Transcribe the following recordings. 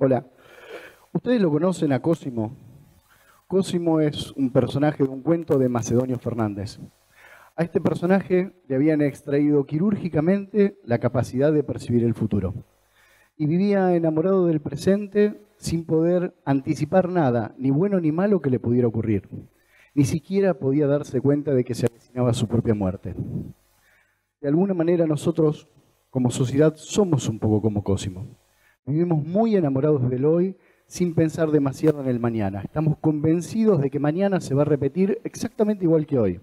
Hola, ¿ustedes lo conocen a Cosimo? Cosimo es un personaje de un cuento de Macedonio Fernández. A este personaje le habían extraído quirúrgicamente la capacidad de percibir el futuro. Y vivía enamorado del presente sin poder anticipar nada, ni bueno ni malo que le pudiera ocurrir. Ni siquiera podía darse cuenta de que se avecinaba su propia muerte. De alguna manera nosotros, como sociedad, somos un poco como Cosimo. Vivimos muy enamorados del hoy sin pensar demasiado en el mañana. Estamos convencidos de que mañana se va a repetir exactamente igual que hoy,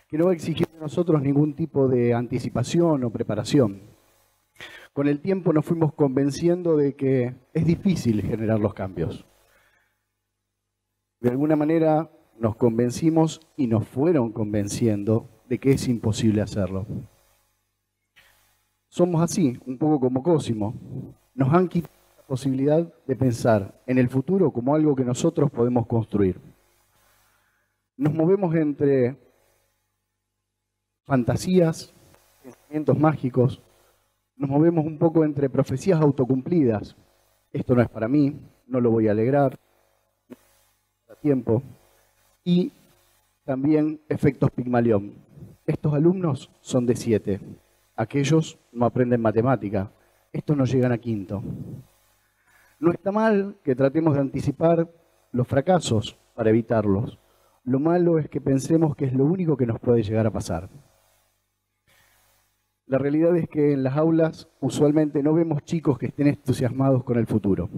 que no va a exigir de nosotros ningún tipo de anticipación o preparación. Con el tiempo nos fuimos convenciendo de que es difícil generar los cambios. De alguna manera nos convencimos y nos fueron convenciendo de que es imposible hacerlo. Somos así, un poco como Cosimo. Nos han quitado la posibilidad de pensar en el futuro como algo que nosotros podemos construir. Nos movemos entre fantasías, pensamientos mágicos, nos movemos un poco entre profecías autocumplidas. Esto no es para mí, no lo voy a alegrar, a tiempo. Y también efectos Pigmalión. Estos alumnos son de 7. Aquellos no aprenden matemática. Estos no llegan a quinto. No está mal que tratemos de anticipar los fracasos para evitarlos. Lo malo es que pensemos que es lo único que nos puede llegar a pasar. La realidad es que en las aulas usualmente no vemos chicos que estén entusiasmados con el futuro.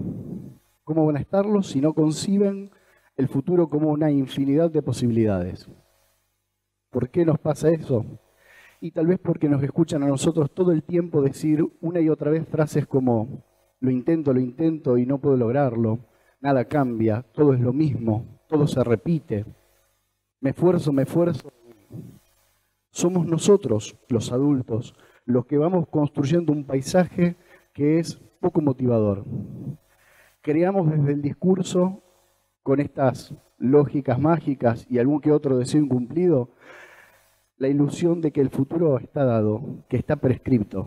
¿Cómo van a estarlos si no conciben el futuro como una infinidad de posibilidades? ¿Por qué nos pasa eso? Y tal vez porque nos escuchan a nosotros todo el tiempo decir una y otra vez frases como lo intento y no puedo lograrlo, nada cambia, todo es lo mismo, todo se repite, me esfuerzo. Somos nosotros, los adultos, los que vamos construyendo un paisaje que es poco motivador. Creamos desde el discurso, con estas lógicas mágicas y algún que otro deseo incumplido, la ilusión de que el futuro está dado, que está prescripto,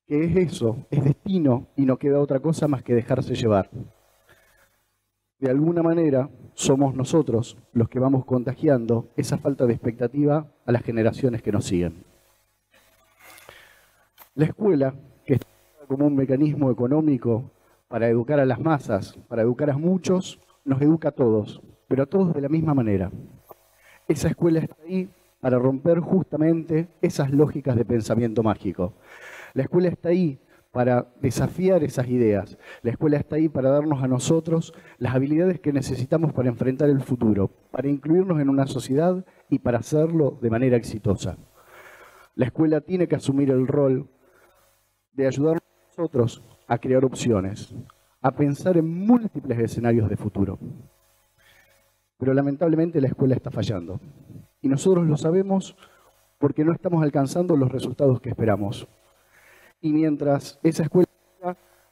que es eso, es destino y no queda otra cosa más que dejarse llevar. De alguna manera somos nosotros los que vamos contagiando esa falta de expectativa a las generaciones que nos siguen. La escuela, que está como un mecanismo económico para educar a las masas, para educar a muchos, nos educa a todos, pero a todos de la misma manera. Esa escuela está ahí para romper justamente esas lógicas de pensamiento mágico. La escuela está ahí para desafiar esas ideas. La escuela está ahí para darnos a nosotros las habilidades que necesitamos para enfrentar el futuro, para incluirnos en una sociedad y para hacerlo de manera exitosa. La escuela tiene que asumir el rol de ayudarnos a nosotros a crear opciones, a pensar en múltiples escenarios de futuro. Pero lamentablemente la escuela está fallando. Y nosotros lo sabemos porque no estamos alcanzando los resultados que esperamos. Y mientras esa escuela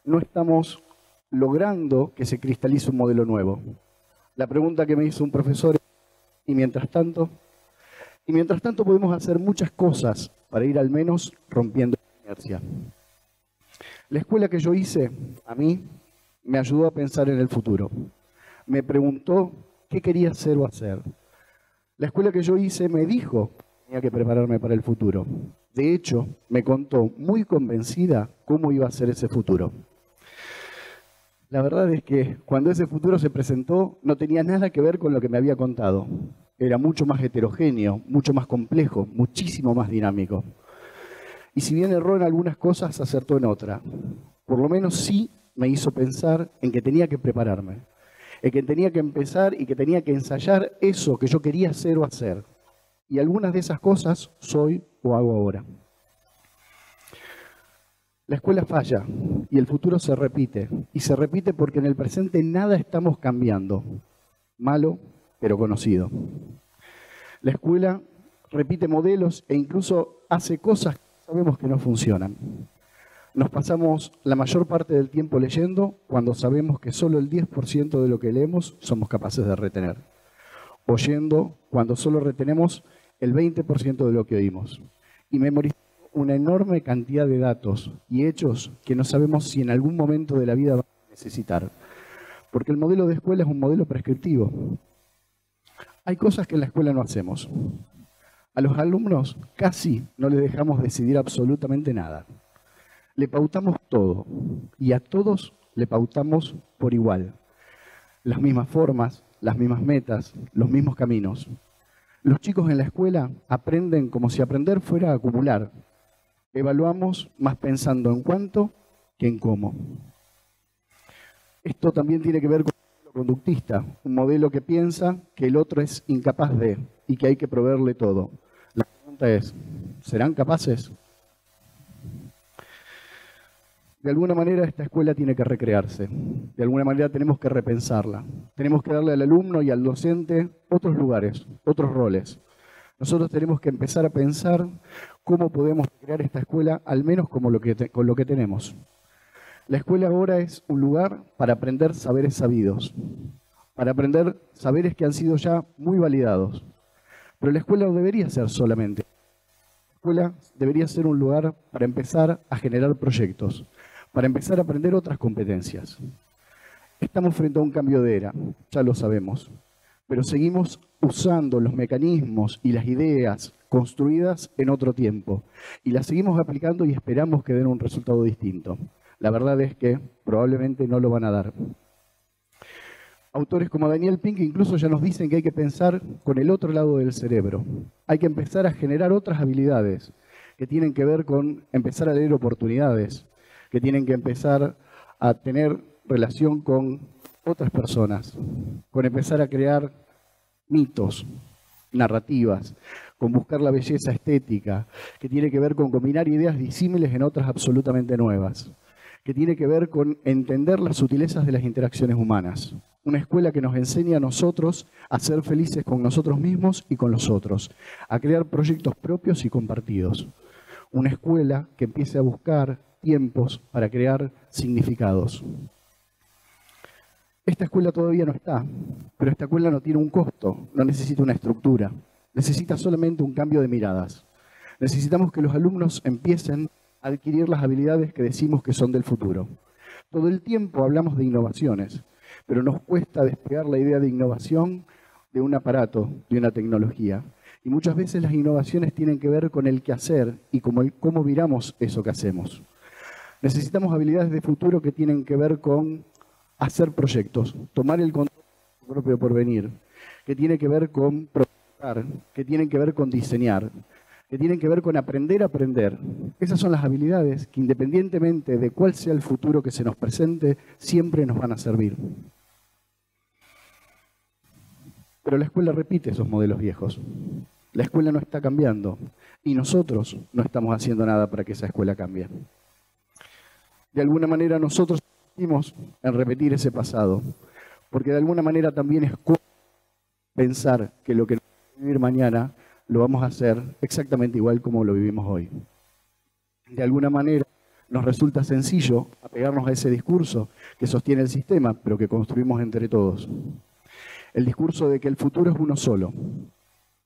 no estamos logrando que se cristalice un modelo nuevo. La pregunta que me hizo un profesor es, ¿y mientras tanto? Y mientras tanto podemos hacer muchas cosas para ir al menos rompiendo la inercia. La escuela que yo hice, a mí, me ayudó a pensar en el futuro. Me preguntó qué quería ser o hacer. La escuela que yo hice me dijo que tenía que prepararme para el futuro. De hecho, me contó muy convencida cómo iba a ser ese futuro. La verdad es que cuando ese futuro se presentó no tenía nada que ver con lo que me había contado. Era mucho más heterogéneo, mucho más complejo, muchísimo más dinámico. Y si bien erró en algunas cosas, acertó en otras. Por lo menos sí me hizo pensar en que tenía que prepararme, en que tenía que empezar y que tenía que ensayar eso que yo quería hacer o hacer. Y algunas de esas cosas soy o hago ahora. La escuela falla y el futuro se repite. Y se repite porque en el presente nada estamos cambiando. Malo, pero conocido. La escuela repite modelos e incluso hace cosas que sabemos que no funcionan. Nos pasamos la mayor parte del tiempo leyendo cuando sabemos que solo el 10% de lo que leemos somos capaces de retener. Oyendo cuando solo retenemos el 20% de lo que oímos. Y memorizando una enorme cantidad de datos y hechos que no sabemos si en algún momento de la vida van a necesitar. Porque el modelo de escuela es un modelo prescriptivo. Hay cosas que en la escuela no hacemos. A los alumnos casi no les dejamos decidir absolutamente nada. Le pautamos todo y a todos le pautamos por igual. Las mismas formas, las mismas metas, los mismos caminos. Los chicos en la escuela aprenden como si aprender fuera acumular. Evaluamos más pensando en cuánto que en cómo. Esto también tiene que ver con el modelo conductista, un modelo que piensa que el otro es incapaz de y que hay que proveerle todo. La pregunta es, ¿serán capaces? De alguna manera esta escuela tiene que recrearse, de alguna manera tenemos que repensarla. Tenemos que darle al alumno y al docente otros lugares, otros roles. Nosotros tenemos que empezar a pensar cómo podemos crear esta escuela, al menos con lo que tenemos. La escuela ahora es un lugar para aprender saberes sabidos, para aprender saberes que han sido ya muy validados. Pero la escuela no debería ser solamente. La escuela debería ser un lugar para empezar a generar proyectos, para empezar a aprender otras competencias. Estamos frente a un cambio de era, ya lo sabemos, pero seguimos usando los mecanismos y las ideas construidas en otro tiempo y las seguimos aplicando y esperamos que den un resultado distinto. La verdad es que probablemente no lo van a dar. Autores como Daniel Pink incluso ya nos dicen que hay que pensar con el otro lado del cerebro. Hay que empezar a generar otras habilidades que tienen que ver con empezar a leer oportunidades, que tienen que empezar a tener relación con otras personas, con empezar a crear mitos, narrativas, con buscar la belleza estética, que tiene que ver con combinar ideas disímiles en otras absolutamente nuevas, que tiene que ver con entender las sutilezas de las interacciones humanas. Una escuela que nos enseña a nosotros a ser felices con nosotros mismos y con los otros, a crear proyectos propios y compartidos. Una escuela que empiece a buscar tiempos para crear significados. Esta escuela todavía no está, pero esta escuela no tiene un costo, no necesita una estructura, necesita solamente un cambio de miradas. Necesitamos que los alumnos empiecen a adquirir las habilidades que decimos que son del futuro. Todo el tiempo hablamos de innovaciones, pero nos cuesta despegar la idea de innovación de un aparato, de una tecnología. Y muchas veces las innovaciones tienen que ver con el qué hacer y cómo miramos eso que hacemos. Necesitamos habilidades de futuro que tienen que ver con hacer proyectos, tomar el control de su propio porvenir, que tiene que ver con proyectar, que tienen que ver con diseñar, que tienen que ver con aprender a aprender. Esas son las habilidades que, independientemente de cuál sea el futuro que se nos presente, siempre nos van a servir. Pero la escuela repite esos modelos viejos. La escuela no está cambiando y nosotros no estamos haciendo nada para que esa escuela cambie. De alguna manera nosotros insistimos en repetir ese pasado, porque de alguna manera también es pensar que lo que nos va a vivir mañana lo vamos a hacer exactamente igual como lo vivimos hoy. De alguna manera nos resulta sencillo apegarnos a ese discurso que sostiene el sistema, pero que construimos entre todos. El discurso de que el futuro es uno solo,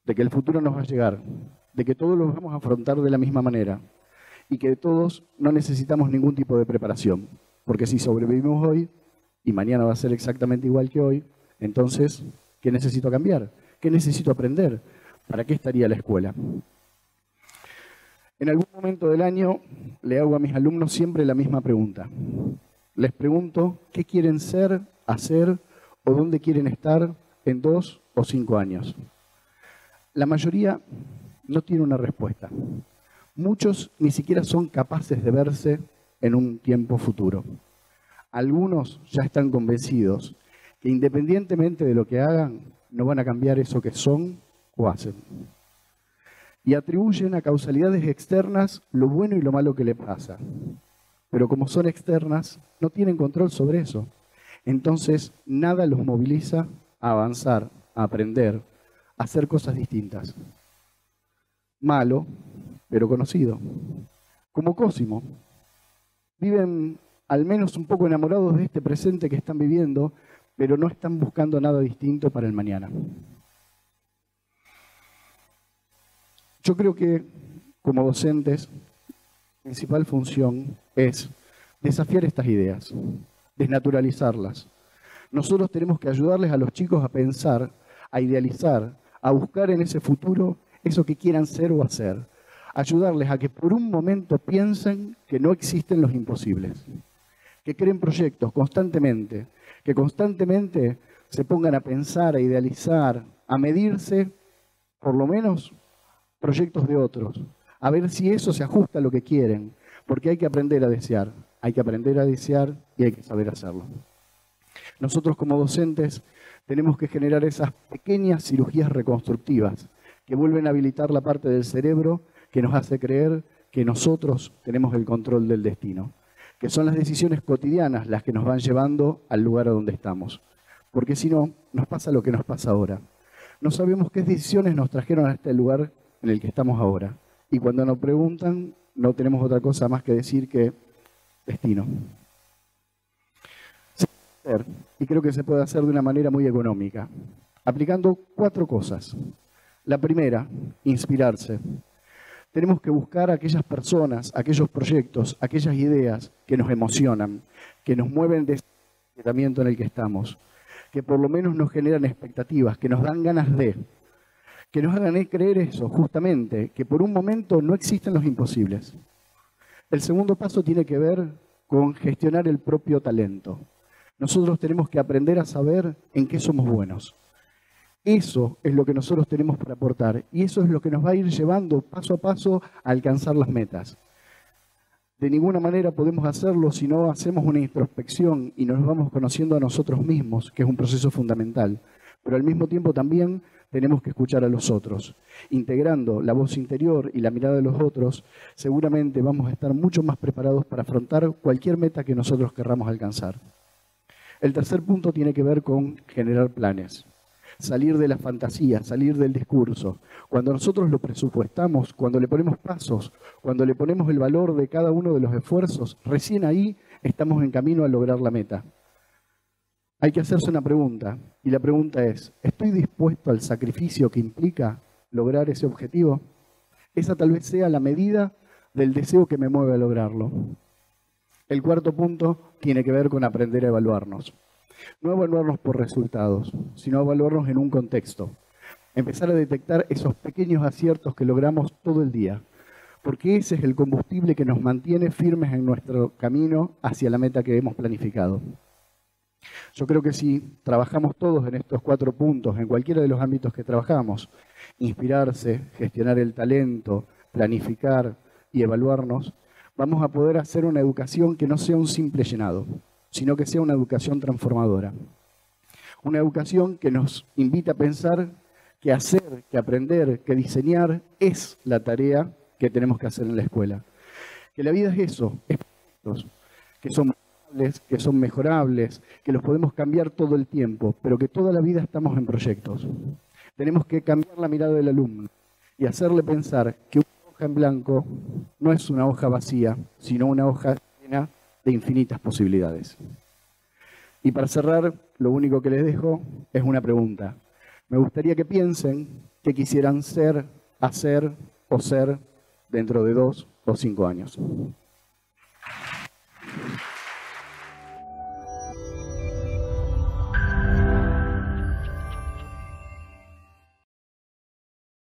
de que el futuro nos va a llegar, de que todos lo vamos a afrontar de la misma manera y que todos no necesitamos ningún tipo de preparación, porque si sobrevivimos hoy y mañana va a ser exactamente igual que hoy, entonces, ¿qué necesito cambiar? ¿Qué necesito aprender? ¿Para qué estaría la escuela? En algún momento del año le hago a mis alumnos siempre la misma pregunta. Les pregunto qué quieren ser, hacer o dónde quieren estar en 2 o 5 años. La mayoría no tiene una respuesta. Muchos ni siquiera son capaces de verse en un tiempo futuro. Algunos ya están convencidos que independientemente de lo que hagan, no van a cambiar eso que son o hacen. Y atribuyen a causalidades externas lo bueno y lo malo que le pasa. Pero como son externas, no tienen control sobre eso. Entonces, nada los moviliza a avanzar, a aprender, a hacer cosas distintas. Malo, pero conocido. Como Cosimo. Viven al menos un poco enamorados de este presente que están viviendo, pero no están buscando nada distinto para el mañana. Yo creo que, como docentes, la principal función es desafiar estas ideas, desnaturalizarlas. Nosotros tenemos que ayudarles a los chicos a pensar, a idealizar, a buscar en ese futuro eso que quieran ser o hacer. Ayudarles a que por un momento piensen que no existen los imposibles. Que creen proyectos constantemente, que constantemente se pongan a pensar, a idealizar, a medirse, por lo menos, proyectos de otros, a ver si eso se ajusta a lo que quieren, porque hay que aprender a desear, y hay que saber hacerlo. Nosotros como docentes tenemos que generar esas pequeñas cirugías reconstructivas que vuelven a habilitar la parte del cerebro que nos hace creer que nosotros tenemos el control del destino, que son las decisiones cotidianas las que nos van llevando al lugar a donde estamos. Porque si no, nos pasa lo que nos pasa ahora. No sabemos qué decisiones nos trajeron a este lugar en el que estamos ahora. Y cuando nos preguntan, no tenemos otra cosa más que decir que destino. Y creo que se puede hacer de una manera muy económica, aplicando 4 cosas. La primera, inspirarse. Tenemos que buscar a aquellas personas, aquellos proyectos, aquellas ideas que nos emocionan, que nos mueven de ese tratamiento en el que estamos, que por lo menos nos generan expectativas, que nos dan ganas de, que nos hagan creer eso, justamente, que por un momento no existen los imposibles. El segundo paso tiene que ver con gestionar el propio talento. Nosotros tenemos que aprender a saber en qué somos buenos. Eso es lo que nosotros tenemos para aportar y eso es lo que nos va a ir llevando paso a paso a alcanzar las metas. De ninguna manera podemos hacerlo si no hacemos una introspección y nos vamos conociendo a nosotros mismos, que es un proceso fundamental. Pero al mismo tiempo también tenemos que escuchar a los otros. Integrando la voz interior y la mirada de los otros, seguramente vamos a estar mucho más preparados para afrontar cualquier meta que nosotros querramos alcanzar. El tercer punto tiene que ver con generar planes. Salir de la fantasía, salir del discurso. Cuando nosotros lo presupuestamos, cuando le ponemos pasos, cuando le ponemos el valor de cada uno de los esfuerzos, recién ahí estamos en camino a lograr la meta. Hay que hacerse una pregunta, y la pregunta es, ¿estoy dispuesto al sacrificio que implica lograr ese objetivo? Esa tal vez sea la medida del deseo que me mueve a lograrlo. El cuarto punto tiene que ver con aprender a evaluarnos. No evaluarnos por resultados, sino evaluarnos en un contexto. Empezar a detectar esos pequeños aciertos que logramos todo el día, porque ese es el combustible que nos mantiene firmes en nuestro camino hacia la meta que hemos planificado. Yo creo que si trabajamos todos en estos 4 puntos, en cualquiera de los ámbitos que trabajamos, inspirarse, gestionar el talento, planificar y evaluarnos, vamos a poder hacer una educación que no sea un simple llenado, sino que sea una educación transformadora. Una educación que nos invita a pensar que hacer, que aprender, que diseñar es la tarea que tenemos que hacer en la escuela. Que la vida es eso, es que son mejorables, que los podemos cambiar todo el tiempo, pero que toda la vida estamos en proyectos. Tenemos que cambiar la mirada del alumno y hacerle pensar que una hoja en blanco no es una hoja vacía, sino una hoja llena de infinitas posibilidades. Y para cerrar, lo único que les dejo es una pregunta. Me gustaría que piensen qué quisieran ser, hacer o ser dentro de 2 o 5 años.